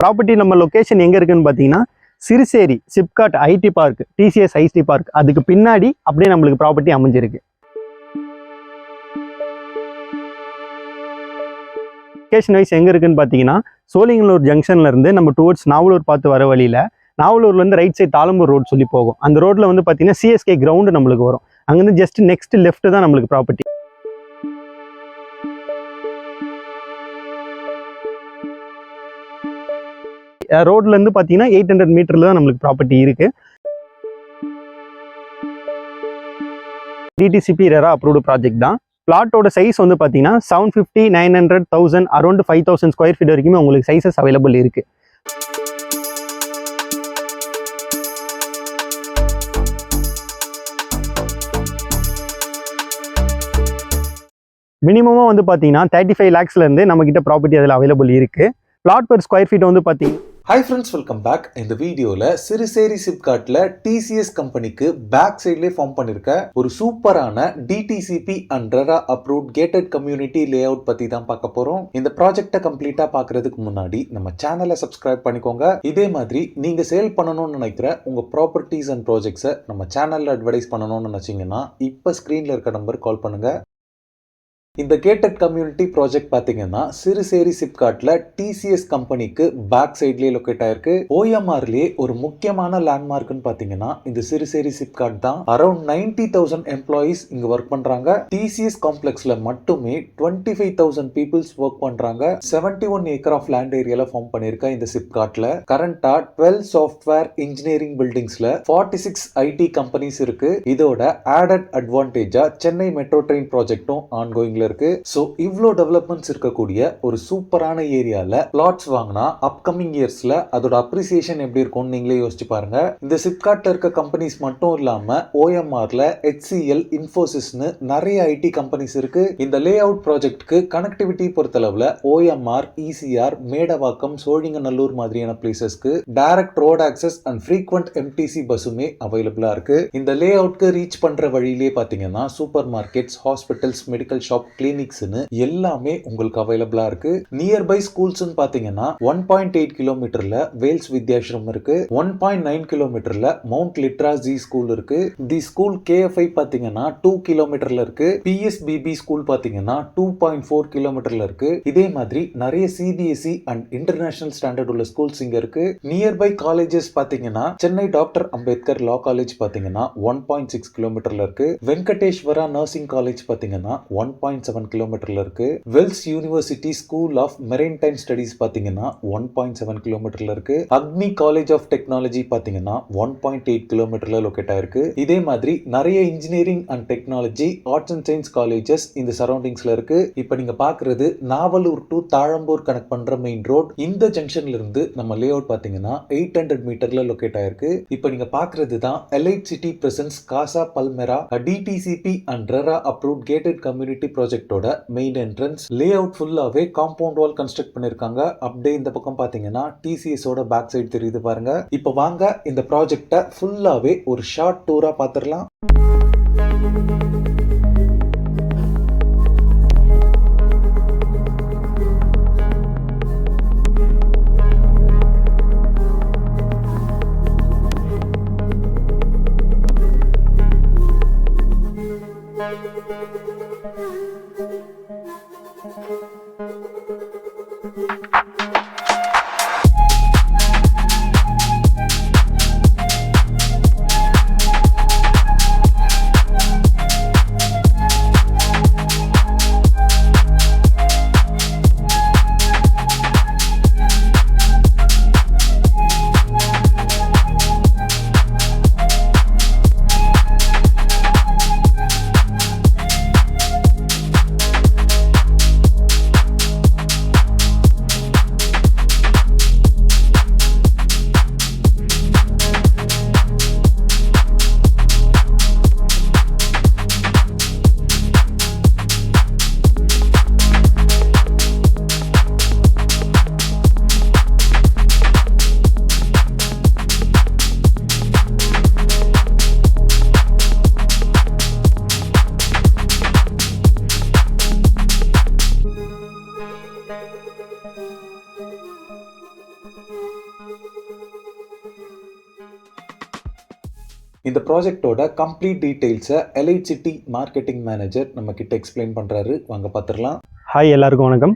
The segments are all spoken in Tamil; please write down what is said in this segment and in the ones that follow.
ப்ராப்பர்ட்டி நம்ம லொக்கேஷன் எங்கே இருக்குன்னு பார்த்தீங்கன்னா Siruseri SIPCOT IT park, TCS IT park அதுக்கு பின்னாடி அப்படியே நம்மளுக்கு ப்ராப்பர்ட்டி அமைஞ்சிருக்கு. லொக்கேஷன் வைஸ் எங்கே இருக்குன்னு பார்த்தீங்கன்னா சோழிங்கநல்லூர் ஜங்ஷன்ல இருந்து நம்ம டுவர்ட்ஸ் நாவலூர் பார்த்து வர வழியில் நாவலூர்லேருந்து ரைட் சைட் தாளம்பூர் ரோட் சொல்லி போகும். அந்த ரோட்டில் வந்து பார்த்தீங்கன்னா சிஎஸ்கே கிரவுண்டு நம்மளுக்கு வரும். அங்கேருந்து ஜஸ்ட் நெக்ஸ்ட் லெஃப்ட் தான் நம்மளுக்கு ப்ராப்பர்ட்டி. ரோட்லேருந்து பார்த்தீங்கன்னா 800 மீட்டரில் தான் நம்மளுக்கு ப்ராப்பர்ட்டி இருக்குது. டிடிசிபி ரெரா அப்ரூவ்டு ப்ராஜெக்ட் தான். பிளாட்டோட சைஸ் வந்து பார்த்தீங்கன்னா 750, 900, 1000 அரௌண்ட் 5000 ஸ்கொயர் ஃபீட் வரைக்குமே உங்களுக்கு சைஸஸ் அவைலபிள் இருக்குது. மினிமமாக வந்து பார்த்தீங்கன்னா 35 lakhsலேருந்து நம்மக்கிட்ட ப்ராப்பர்ட்டி அதில் அவைலபிள் இருக்குது. பிளாட் பெர் ஸ்கொயர் ஃபீட் வந்து பார்த்தீங்கன்னா ஹாய் ஃப்ரெண்ட்ஸ், வெல்கம் பேக். இந்த வீடியோவில் சிறுசேரி சிப்காட்டில் டிசிஎஸ் கம்பெனிக்கு பேக் சைட்லேயே ஃபார்ம் பண்ணியிருக்க ஒரு சூப்பரான DTCP and RERA approved gated community layout பற்றி தான் பார்க்க போகிறோம். இந்த ப்ராஜெக்டை கம்ப்ளீட்டாக பார்க்குறதுக்கு முன்னாடி நம்ம சேனலை சப்ஸ்கிரைப் பண்ணிக்கோங்க. இதே மாதிரி நீங்கள் சேல் பண்ணணும்னு நினைக்கிற உங்கள் ப்ராப்பர்ட்டிஸ் அண்ட் ப்ராஜெக்ட்ஸை நம்ம சேனலில் அட்வர்டைஸ் பண்ணணும்னு நினச்சிங்கன்னா இப்போ ஸ்க்ரீனில் இருக்க நம்பர் கால் பண்ணுங்கள். இந்த கேட்டட் கம்யூனிட்டி ப்ராஜெக்ட் பார்த்தீங்கன்னா சிறுசேரி சிப்காட்டில் டிசிஎஸ் கம்பெனிக்கு பேக் சைட்லேயே லொக்கேட் ஆயிருக்கு. ஓஎம்ஆர்லேயே ஒரு முக்கியமான லேண்ட்மார்க்னு பார்த்தீங்கன்னா இந்த சிறுசேரி சிப்காட் தான். அரௌண்ட் 90,000 எம்ப்ளாயீஸ் இங்கே ஒர்க் பண்ணுறாங்க. டிசிஎஸ் காம்ப்ளெக்ஸில் மட்டுமே 25,000 பீப்புள்ஸ் ஒர்க் பண்ணுறாங்க. 71 ஏக்கர் ஆஃப் லேண்ட் ஏரியாவில் ஃபார்ம் பண்ணியிருக்க இந்த சிப்காட்டில் கரண்டாக 12 சாஃப்ட்வேர் இன்ஜினியரிங் பில்டிங்ஸில் 46 ஐடி கம்பெனிஸ் இருக்கு. இதோட ஆடட் அட்வான்டேஜா சென்னை மெட்ரோ ட்ரெயின் ப்ராஜெக்டும் ஆன்கோயிங் இருக்கு. சோ இவ்ளோ டெவலப்மெண்ட்ஸ் இருக்கக்கூடிய ஒரு சூப்பரான ஏரியால பிளாட்ஸ் வாங்கினா அப்கமிங் இயர்ஸ்ல அதோட அப்ரிசியேஷன் எப்படி இருக்கும்னு நீங்களே யோசிச்சு பாருங்க. இந்த சிப்காட்ல இருக்க கம்பெனிஸ் மட்டும் இல்லாம ஓஎம்ஆர்ல HCL, இன்ஃபோசிஸ்னு நிறைய ஐடி கம்பெனிஸ் இருக்கு. இந்த லே அவுட் ப்ராஜெக்ட்க்கு கனெக்டிவிட்டி பொறுத்தளவுல OMR, ECR, மேடவாக்கம், சோழிங்கநல்லூர் மாதிரியான பிளேசஸ்க்கு direct road access and frequent MTC பஸ்ஸுமே அவைலபிளா இருக்கு. இந்த லே அவுட்க்கு ரீச் பண்ற வழியிலே பாத்தீங்கன்னா super markets, hospitals, medical shop, கிளினிக்ஸ்னு எல்லாமே உங்களுக்கு அவைலபிளா இருக்கு. நியர்பை ஸ்கூல்ஸ்னு பாத்தீங்கன்னா 1.8 கிலோமீட்டர்ல வேல்ஸ் வித்யாஸ்ரம் இருக்கு. 1.9 கிலோமீட்டர்ல மவுண்ட் லிட்ராஜி ஸ்கூல் இருக்கு. தி ஸ்கூல் KFI பாத்தீங்கன்னா 2 கிலோமீட்டர்ல இருக்கு. PSBB ஸ்கூல் பாத்தீங்கன்னா 2.4 கிலோமீட்டர்ல இருக்கு. இதே மாதிரி நிறைய CBSE அண்ட் இன்டர்நேஷனல் ஸ்டாண்டர்ட் உள்ள ஸ்கூல்ஸ் இங்க இருக்கு. நியர்பை காலேஜஸ் பாத்தீங்கன்னா சென்னை டாக்டர் அம்பேத்கர் லா காலேஜ் பாத்தீங்கன்னா 1.6 கிலோமீட்டர்ல இருக்கு. வெங்கடேஸ்வரா நர்சிங் காலேஜ் பாத்தீங்கன்னா 1.7 கிலோமீட்டர்ல இருக்கு. Vels university school of maritime studies பாத்தீங்கன்னா 1.7 கிலோமீட்டர்ல இருக்கு. அக்னி காலேஜ் ஆஃப் டெக்னாலஜி பாத்தீங்கன்னா 1.8 கிலோமீட்டர்ல லொகேட் ஆயிருக்கு. இதே மாதிரி நிறைய engineering and technology, arts and science colleges இந்த சரௌண்டிங்ஸ்ல இருக்கு. இப்போ நீங்க பாக்குறது நாவலூர் டு தாழம்பூர் கனெக்ட் பண்ற மெயின் ரோட். இந்த ஜங்ஷன்ல இருந்து நம்ம லே அவுட் பாத்தீங்கன்னா 800 மீட்டர்ல லொகேட் ஆயிருக்கு. இப்போ நீங்க பாக்குறது தான் Elite City presence Casa Palmera DTCP and RERA approved gated community ப்ராஜெக்டோட மெயின் என்ட்ரன்ஸ். லே அவுட் ஃபுல்லாவே காம்பவுண்ட் வால் கன்ஸ்ட்ரக்ட் பண்ணிருக்காங்க. அப்படியே இந்த பக்கம் பாத்தீங்கன்னா TCS ஓட பேக் சைடு தெரியுது பாருங்க. இப்போ வாங்க இந்த ப்ராஜெக்ட ஃபுல்லாவே ஒரு ஷார்ட் டூரா பாத்துறலாம். இந்த ப்ராஜெக்டோட கம்ப்ளீட் டீடைல்ஸை எலைட் சிட்டி மார்க்கெட்டிங் மேனேஜர் நம்ம கிட்ட எக்ஸ்பிளைன் பண்றாரு. வாங்க பார்த்துடலாம். ஹாய், எல்லாருக்கும் வணக்கம்.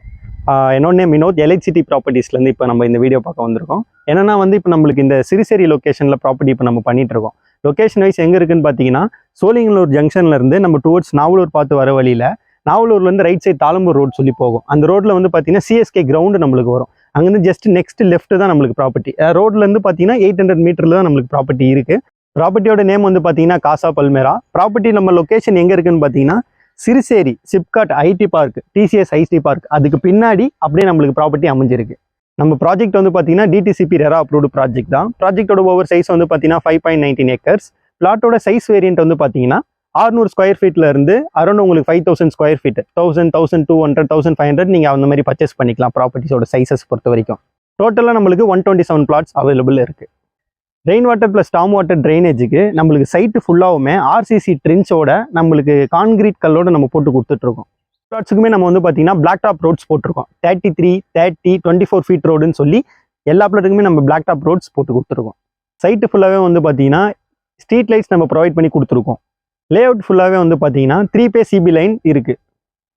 என்னோட நேம் வினோத். எலைட் சிட்டி ப்ராப்பர்ட்டிஸ்லேருந்து இப்போ நம்ம இந்த வீடியோ பார்க்க வந்திருக்கோம். என்னன்னா இப்போ நம்மளுக்கு இந்த சிறுசேரி லொக்கேஷனில் ப்ராப்பர்ட்டி இப்போ நம்ம பண்ணிட்டு இருக்கோம். லொக்கேஷன் வைஸ் எங்கே இருக்குன்னு பார்த்தீங்கன்னா, சோழிங்கநல்லூர் ஜங்ஷன்லேருந்து நம்ம டுவர்ட்ஸ் நாவலூர் பார்த்து வர வழியில், நாவலூர்லேருந்து ரைட் சைட் தாளம்பூர் ரோட் சொல்லி போகும். அந்த ரோட்டில் பார்த்தீங்கன்னா சிஎஸ்கே கிரவுண்டு நம்மளுக்கு வரும். அங்கேருந்து ஜஸ்ட் நெக்ஸ்ட் லெஃப்ட் தான் நம்மளுக்கு ப்ராப்பர்ட்டி. ரோட்லேருந்து பார்த்தீங்கன்னா 800 மீட்டரில் தான் நம்மளுக்கு ப்ராப்பர்ட்டி இருக்குது. ப்ராப்பர்ட்டியோட நேம் பார்த்தீங்கன்னா காசா பல்மேரா. ப்ராப்பர்ட்டி நம்ம லொக்கேஷன் எங்கே இருக்குன்னு பார்த்தீங்கன்னா, Siruseri SIPCOT IT park, TCS IT park, அதுக்கு பின்னாடி அப்படியே நம்மளுக்கு ப்ராப்பர்ட்டி அமைஞ்சிருக்கு. நம்ம ப்ராஜெக்ட் பார்த்தீங்கன்னா டிடிசிபி ரெரா அப்ரூவ்டு ப்ராஜெக்ட் தான். ப்ராஜெக்டோட ஓவர் சைஸ் பார்த்தீங்கன்னா 5.19 ஏக்கர்ஸ். பிளாட்டோட சைஸ் வேரியன்ட் பார்த்தீங்கன்னா 600 ஸ்கொயர் ஃபீட்ல இருந்து அரௌண்ட் உங்களுக்கு 5000 ஸ்கொயர் ஃபீட், 1000, 1200, 1500 நீங்கள் அந்த மாதிரி பர்ச்சேஸ் பண்ணிக்கலாம். ப்ராப்பர்ட்டிஸோட சைஸஸ் பொறுத்த வரைக்கும் டோட்டலாக நம்மளுக்கு 127 பிளாட்ஸ் அவைலபிள் இருக்குது. Rain water plus storm water ட்ரைனேஜுக்கு நம்மளுக்கு சைட்டு ஃபுல்லாகவுமே ஆர்சிசி ட்ரின்ச்சோட நம்மளுக்கு கான்கிரீட் கல்லோட நம்ம போட்டு கொடுத்துட்ருக்கோம். பிளாட்ஸுக்குமே நம்ம பார்த்தீங்கன்னா பிளாக் டாப் ரோட்ஸ் போட்டிருக்கோம். 33, 30, 24 ஃபீட் ரோடுன்னு சொல்லி எல்லா பிளாட்டுக்குமே நம்ம பிளாக் டாப் ரோட்ஸ் போட்டு கொடுத்துருக்கோம். சைட்டு ஃபுல்லாகவே பார்த்தீங்கன்னா ஸ்ட்ரீட் லைட்ஸ் நம்ம ப்ரொவைட் பண்ணி கொடுத்துருக்கோம். லே அவுட் ஃபுல்லாகவே பார்த்தீங்கன்னா 3 பே சிபி லைன் இருக்குது.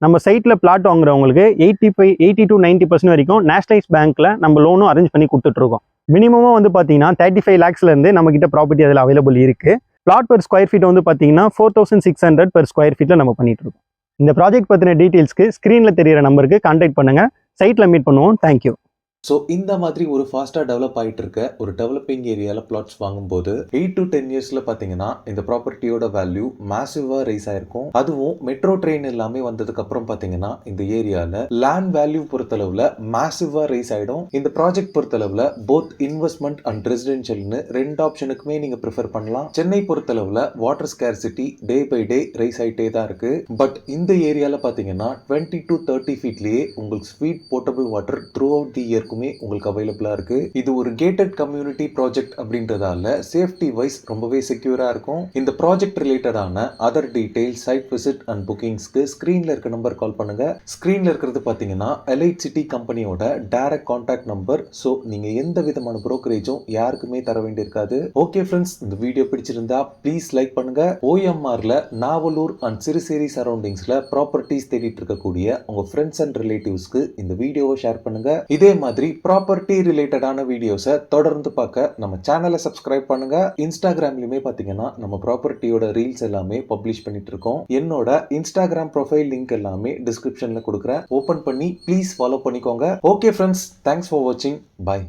நம்ம சைட்டில் பிளாட் வாங்குறவங்களுக்கு 80 to 90% வரைக்கும் நேஷனலைஸ் பேங்க்கில் நம்ம லோனும் அரேஞ்ச் பண்ணி கொடுத்துட்ருக்கோம். மினிமமாக பார்த்தீங்கன்னா 35 lakhsலேருந்து நம்மக்கிட்ட ப்ராப்பர்ட்டி அதில் அவைலபிள் இருக்குது. பிளாட் பெர் ஸ்கொயர் ஃபீட் பார்த்தீங்கன்னா 4600 பெர் ஸ்கொயர் ஃபீட்டில் நம்ம பண்ணிட்டு இருக்கோம். இந்த ப்ராஜெக்ட் பற்றின டீட்டெயில்ஸ்க்கு ஸ்க்ரீனில் தெரியிற நம்பருக்கு கான்டாக்ட் பண்ணுங்கள். சைட்டில் மீட் பண்ணுவோம். தேங்க்யூ. ஸோ இந்த மாதிரி ஒரு ஃபாஸ்ட்டாக டெவலப் ஆகிட்டு இருக்க ஒரு டெவலப்பிங் ஏரியாவில் பிளாட்ஸ் வாங்கும்போது 8 to 10 இயர்ஸில் பார்த்தீங்கன்னா இந்த ப்ராப்பர்ட்டியோட வேல்யூ மேசிவாக ரைஸ் ஆயிருக்கும். அதுவும் மெட்ரோ ட்ரெயின் எல்லாமே வந்ததுக்கப்புறம் பார்த்தீங்கன்னா இந்த ஏரியாவில் லேண்ட் வேல்யூ பொறுத்தளவில் மேசிவாக ரைஸ் ஆகிடும். இந்த ப்ராஜெக்ட் பொறுத்தளவில் போத் இன்வெஸ்ட்மெண்ட் அண்ட் ரெசிடென்ஷியல்னு 2 ஆப்ஷனுக்குமே நீங்கள் ப்ரிஃபர் பண்ணலாம். சென்னை பொறுத்தளவில் water scarcity day by day rise ஆகிட்டே தான் இருக்குது. பட் இந்த ஏரியாவில் பார்த்தீங்கன்னா 20 to 30 ஃபீட்லேயே உங்களுக்கு sweet potable water throughout the year உங்களுக்கு அவைலபிளா இருக்கு. இது ஒரு கேட்டட் கம்யூனிட்டி ப்ராஜெக்ட் அப்படின்றதால சேஃப்டி வைஸ் ரொம்பவே செக்யூரா இருக்கும். இந்த ப்ராஜெக்ட் ரிலேட்டடான other details, site visit and புக்கிங்ஸ்க்கு ஸ்கிரீன்ல இருக்க நம்பர் கால் பண்ணுங்க. ஸ்கிரீன்ல இருக்கிறது பாத்தீங்கன்னா எலைட் சிட்டி கம்பெனியோட டைரக்ட் கான்டாக்ட் நம்பர். ஸோ நீங்க எந்த விதமான புரோக்கரேஜும் யாருக்குமே தர வேண்டியிருக்காது. ஓகே ஃப்ரெண்ட்ஸ், இந்த வீடியோ பிடிச்சிருந்தா ப்ளீஸ் லைக் பண்ணுங்க. OMRல நாவலூர் அண்ட் சிறுசேரி சரௌண்டிங்ஸ்ல ப்ராப்பர்ட்டிஸ் தேடிட்டு இருக்கக்கூடிய உங்க ஃப்ரெண்ட்ஸ் அண்ட் ரிலேட்டிவ்ஸ்க்கு இந்த வீடியோவை ஷேர் பண்ணுங்க. இதே மாதிரி ப்ராப்பர்ட்டி ரிலேட்டடான வீடியோஸை தொடர்ந்து பார்க்க நம்ம சேனலை சப்ஸ்கிரைப் பண்ணுங்க. இன்ஸ்டாகிராம்லயுமே பாத்தீங்கன்னா நம்ம ப்ராப்பர்ட்டியோட ரீல்ஸ் எல்லாமே பப்ளிஷ் பண்ணிட்டு இருக்கோம். என்னோட இன்ஸ்டாகிராம் ப்ரொஃபைல் லிங்க் எல்லாமே டிஸ்கிரிப்ஷன்ல கொடுக்குறேன். ஓபன் பண்ணி ப்ளீஸ் ஃபாலோ பண்ணிக்கோங்க. ஓகே ஃப்ரெண்ட்ஸ், தேங்க்ஸ் ஃபார் வாட்சிங். பை.